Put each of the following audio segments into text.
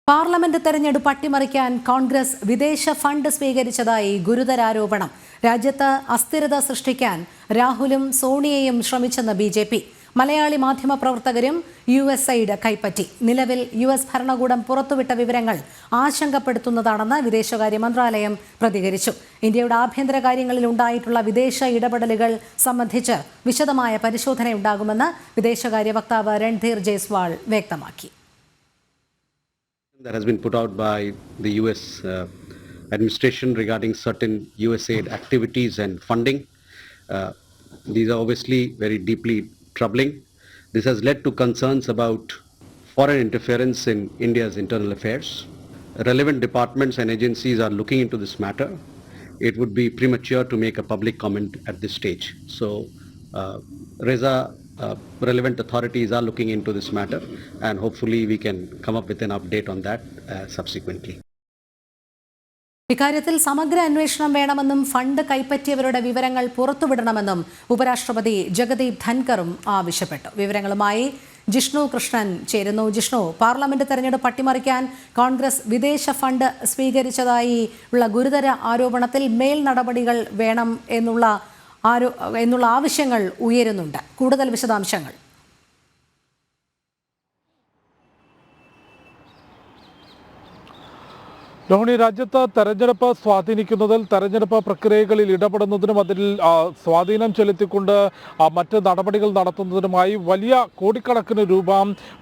Parliament തെരഞ്ഞെടുപ്പ് അട്ടിമറിക്കാൻ കോൺഗ്രസ് വിദേശ ഫണ്ട് സ്വീകരിച്ചതായി ഗുരുതരാരോപണം. രാജ്യത്ത് അസ്ഥിരത സൃഷ്ടിക്കാൻ രാഹുലും സോണിയയും ശ്രമിച്ചെന്ന് ബി.ജെ.പി. മലയാളി മാധ്യമപ്രവർത്തകരും USAID കൈപ്പറ്റി. നിലവിൽ US ഭരണകൂടം പുറത്തുവിട്ട വിവരങ്ങൾ ആശങ്കപ്പെടുത്തുന്നതാണെന്ന് വിദേശകാര്യ മന്ത്രാലയം പ്രതികരിച്ചു. ഇന്ത്യയുടെ ആഭ്യന്തര കാര്യങ്ങളിൽ ഉണ്ടായിട്ടുള്ള വിദേശ ഇടപെടലുകൾ സംബന്ധിച്ച് വിശദമായ പരിശോധനയുണ്ടാകുമെന്ന് വിദേശകാര്യ വക്താവ് രൺധീർ ജയ്സ്വാൾ വ്യക്തമാക്കി. That has been put out by the US administration regarding certain USAID activities and funding. These are obviously very deeply troubling. This has led to concerns about foreign interference in India's internal affairs. Relevant departments and agencies are looking into this matter. It would be premature to make a public comment at this stage. So, relevant authorities are looking into this matter, and hopefully we can come up with an update on that subsequently. ഇക്കാര്യത്തിൽ സമഗ്ര അന്വേഷണം വേണമെന്നും fund കൈപ്പറ്റിയവരുടെ വിവരങ്ങൾ പുറത്തുവിടണമെന്നും ഉപരാഷ്ട്രപതി ജഗദീപ് ധൻകറും ആവശ്യപ്പെട്ടു. വിവരങ്ങളുമായി ജിഷ്ണു കൃഷ്ണൻ ചേരുന്നു. Jishnu, parliament തെരഞ്ഞെടുപ്പ് അട്ടിമറിക്കാൻ കോൺഗ്രസ് വിദേശ ഫണ്ട് സ്വീകരിച്ചതായി ഉള്ള ഗുരുതര ആരോപണത്തിൽ മേൽ നടപടികൾ വേണം എന്നുള്ള ആവശ്യങ്ങൾ ഉയരുന്നുണ്ട്. കൂടുതൽ വിശദാംശങ്ങൾ. രോഹിണി, രാജ്യത്ത് തെരഞ്ഞെടുപ്പ് സ്വാധീനിക്കുന്നതിൽ തെരഞ്ഞെടുപ്പ് പ്രക്രിയകളിൽ ഇടപെടുന്നതിനും അതിൽ സ്വാധീനം ചെലുത്തിക്കൊണ്ട് മറ്റ് നടപടികൾ നടത്തുന്നതിനുമായി വലിയ കോടിക്കണക്കിന് രൂപ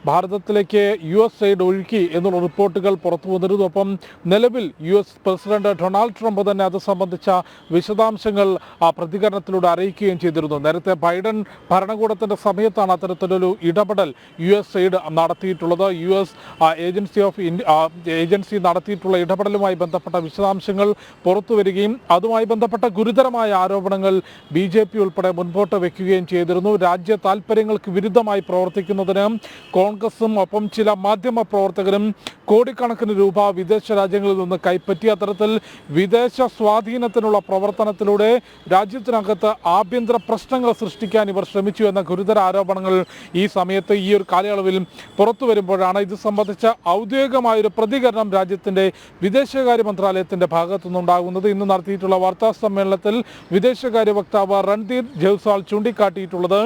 ഭാരതത്തിലേക്ക് USAID ഒഴുക്കി എന്നുള്ള റിപ്പോർട്ടുകൾ പുറത്തു വന്നിരുന്നു. ഒപ്പം നിലവിൽ US പ്രസിഡന്റ് ഡൊണാൾഡ് ട്രംപ് തന്നെ അത് സംബന്ധിച്ച വിശദാംശങ്ങൾ പ്രതികരണത്തിലൂടെ അറിയിക്കുകയും ചെയ്തിരുന്നു. നേരത്തെ ബൈഡൻ ഭരണകൂടത്തിന്റെ സമയത്താണ് അത്തരത്തിലൊരു ഇടപെടൽ USAID നടത്തിയിട്ടുള്ളത്. US ഏജൻസി നടത്തിയിട്ടുള്ള ഇടപെടലുമായി ബന്ധപ്പെട്ട വിശദാംശങ്ങൾ പുറത്തുവരികയും അതുമായി ബന്ധപ്പെട്ട ഗുരുതരമായ ആരോപണങ്ങൾ BJP ഉൾപ്പെടെ മുൻപോട്ട് വെക്കുകയും ചെയ്തിരുന്നു. രാജ്യ താൽപര്യങ്ങൾക്ക് വിരുദ്ധമായി പ്രവർത്തിക്കുന്നതിന് കോൺഗ്രസും ഒപ്പം ചില മാധ്യമ പ്രവർത്തകരും കോടിക്കണക്കിന് രൂപ വിദേശ രാജ്യങ്ങളിൽ നിന്ന് കൈപ്പറ്റി. അത്തരത്തിൽ വിദേശ സ്വാധീനത്തിനുള്ള പ്രവർത്തനത്തിലൂടെ രാജ്യത്തിനകത്ത് ആഭ്യന്തര പ്രശ്നങ്ങൾ സൃഷ്ടിക്കാൻ ഇവർ ശ്രമിച്ചു എന്ന ഗുരുതര ആരോപണങ്ങൾ ഈ സമയത്ത് ഈ ഒരു കാലയളവിൽ പുറത്തു വരുമ്പോഴാണ് ഇത് സംബന്ധിച്ച ഔദ്യോഗികമായൊരു പ്രതികരണം രാജ്യത്തിൻ്റെ വിദേശകാര്യ മന്ത്രാലയത്തിന്റെ ഭാഗത്തുനിന്നുണ്ടാകുന്നത്. ഇന്ന് നടത്തിയിട്ടുള്ള വാർത്താ സമ്മേളനത്തിൽ വിദേശകാര്യ വക്താവ് രൺധീർ ജയ്സ്വാൾ ചൂണ്ടിക്കാട്ടിയിട്ടുള്ളത്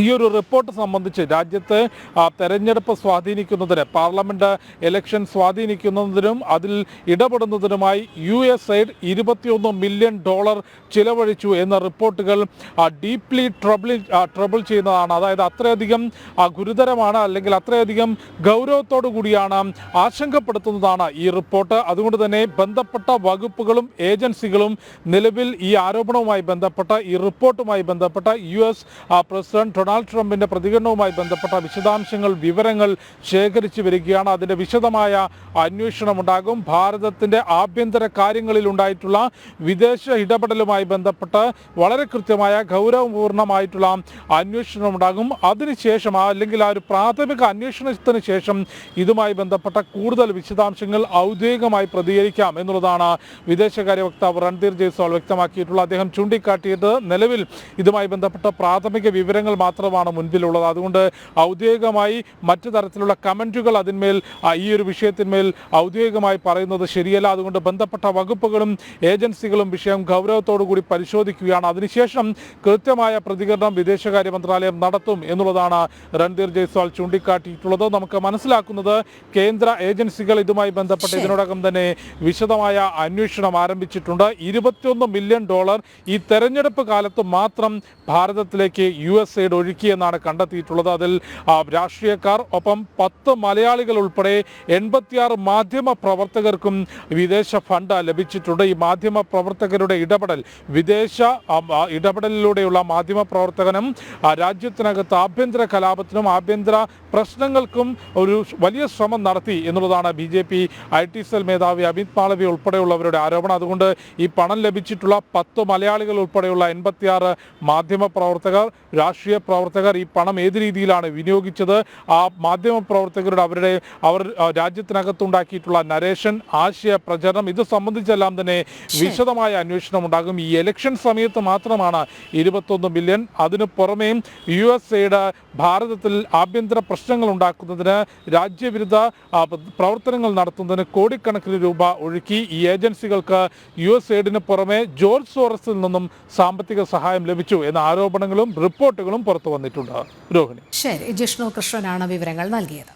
ഈ ഒരു റിപ്പോർട്ട് സംബന്ധിച്ച് രാജ്യത്ത് തെരഞ്ഞെടുപ്പ് സ്വാധീനിക്കുന്നതിന്, പാർലമെന്റ് ഇലക്ഷൻ സ്വാധീനിക്കുന്നതിനും അതിൽ ഇടപെടുന്നതിനുമായി USAID $21 മില്യൺ ചിലവഴിച്ചു എന്ന റിപ്പോർട്ടുകൾ ഡീപ്ലി ട്രബിൾ ചെയ്യുന്നതാണ്. അതായത് അത്രയധികം ഗുരുതരമാണ്, അല്ലെങ്കിൽ അത്രയധികം ഗൗരവത്തോടു കൂടിയാണ്, ആശങ്കപ്പെടുത്തുന്നതാണ് ഈ റിപ്പോർട്ട്. അതുകൊണ്ട് തന്നെ ബന്ധപ്പെട്ട വകുപ്പുകളും ഏജൻസികളും നിലവിൽ ഈ ആരോപണവുമായി ബന്ധപ്പെട്ട ഈ റിപ്പോർട്ടുമായി ബന്ധപ്പെട്ട US പ്രസിഡന്റ് ഡൊണാൾഡ് ട്രംപിന്റെ പ്രതികരണവുമായി ബന്ധപ്പെട്ട വിശദാംശങ്ങൾ, വിവരങ്ങൾ ശേഖരിച്ചു വരികയാണ്. അതിന്റെ വിശദമായ അന്വേഷണം ഉണ്ടാകും. ഭാരതത്തിന്റെ ആഭ്യന്തര കാര്യങ്ങളിൽ ഉണ്ടായിട്ടുള്ള വിദേശ ഇടപെടലുമായി ബന്ധപ്പെട്ട് വളരെ കൃത്യമായ ഗൗരവപൂർണമായിട്ടുള്ള അന്വേഷണം ഉണ്ടാകും. അതിനുശേഷം അല്ലെങ്കിൽ ആ ഒരു പ്രാഥമിക അന്വേഷണത്തിന് ശേഷം ഇതുമായി ബന്ധപ്പെട്ട കൂടുതൽ വിശദാംശങ്ങൾ ഔദ്യോഗികമായി പ്രതികരിക്കാം എന്നുള്ളതാണ് വിദേശകാര്യ വക്താവ് രൺധീർ ജയ്സ്വാൾ വ്യക്തമാക്കിയിട്ടുള്ളത്. അദ്ദേഹം ചൂണ്ടിക്കാട്ടിയത് നിലവിൽ ഇതുമായി ബന്ധപ്പെട്ട പ്രാഥമിക വിവരങ്ങൾ മാത്രമാണ് മുൻപിലുള്ളത്. അതുകൊണ്ട് ഔദ്യോഗികമായി മറ്റു തരത്തിലുള്ള കമന്റുകൾ അതിന്മേൽ, ഈ ഒരു വിഷയത്തിന്മേൽ ഔദ്യോഗികമായി പറയുന്നത് ശരിയല്ല. അതുകൊണ്ട് ബന്ധപ്പെട്ട വകുപ്പുകളും ഏജൻസികളും വിഷയം ഗൗരവത്തോടു കൂടി പരിശോധിക്കുകയാണ്. അതിനുശേഷം കൃത്യമായ പ്രതികരണം വിദേശകാര്യ മന്ത്രാലയം നടത്തും എന്നുള്ളതാണ് രൺധീർ ജയ്സ്വാൾ ചൂണ്ടിക്കാട്ടിയിട്ടുള്ളത്. നമുക്ക് മനസ്സിലാക്കുന്നത് കേന്ദ്ര ഏജൻസികൾ ഇതുമായി ബന്ധപ്പെട്ട് ഇതിനോടകം തന്നെ വിശദമായ അന്വേഷണം ആരംഭിച്ചിട്ടുണ്ട്. $21 മില്യൺ ഈ തെരഞ്ഞെടുപ്പ് കാലത്ത് മാത്രം ഭാരതത്തിലേക്ക് USAID ഒഴുക്കിയെന്നാണ് കണ്ടെത്തിയിട്ടുള്ളത്. അതിൽ രാഷ്ട്രീയക്കാർ, ഒപ്പം 10 മലയാളികൾ ഉൾപ്പെടെ 86 മാധ്യമ പ്രവർത്തകർക്കും വിദേശ ഫണ്ട് ലഭിച്ചിട്ടുണ്ട്. ഈ മാധ്യമ പ്രവർത്തകരുടെ ഇടപെടൽ, വിദേശ ഇടപെടലിലൂടെയുള്ള മാധ്യമ പ്രവർത്തകനും രാജ്യത്തിനകത്ത് ആഭ്യന്തര കലാപത്തിനും ആഭ്യന്തര പ്രശ്നങ്ങൾക്കും ഒരു വലിയ ശ്രമം നടത്തി എന്നുള്ളതാണ് BJP IT സെൽ മേധാവി അമിത് മാളവ്യ ഉൾപ്പെടെയുള്ളവരുടെ ആരോപണം. അതുകൊണ്ട് ഈ പണം ലഭിച്ചിട്ടുള്ള 10 മലയാളികൾ ഉൾപ്പെടെയുള്ള 86 മാധ്യമ പ്രവർത്തകർ, രാഷ്ട്രീയ പ്രവർത്തകർ ഈ പണം ഏത് രീതിയിലാണ് വിനിയോഗിച്ചത്, ആ മാധ്യമ പ്രവർത്തകരുടെ അവർ രാജ്യത്തിനകത്തുണ്ടാക്കിയിട്ടുള്ള നരേഷൻ, ആശയ പ്രചരണം, ഇത് സംബന്ധിച്ചെല്ലാം തന്നെ വിശദമായ അന്വേഷണം ഉണ്ടാകും. ഈ ഇലക്ഷൻ സമയത്ത് മാത്രമാണ് 21 ബില്യൺ. അതിനു പുറമേ USAID ഭാരതത്തിൽ ആഭ്യന്തര പ്രശ്നങ്ങൾ ഉണ്ടാക്കുന്നതിന്, രാജ്യവിരുദ്ധ പ്രവർത്തനങ്ങൾ നടത്തുന്നതിന് കോടിക്കണക്കിന് രൂപ ഒഴുക്കി. ഈ ഏജൻസികൾക്ക് USAID പുറമെ ജോർജ് സോറസിൽ നിന്നും സാമ്പത്തിക സഹായം ലഭിച്ചു എന്ന ആരോപണങ്ങളും റിപ്പോർട്ടുകളും പുറത്തു വന്നിട്ടുണ്ട്. രോഹിണി. ശരി, ജിഷ്ണു കൃഷ്ണനാണ് വിവരങ്ങൾ നൽകിയത്.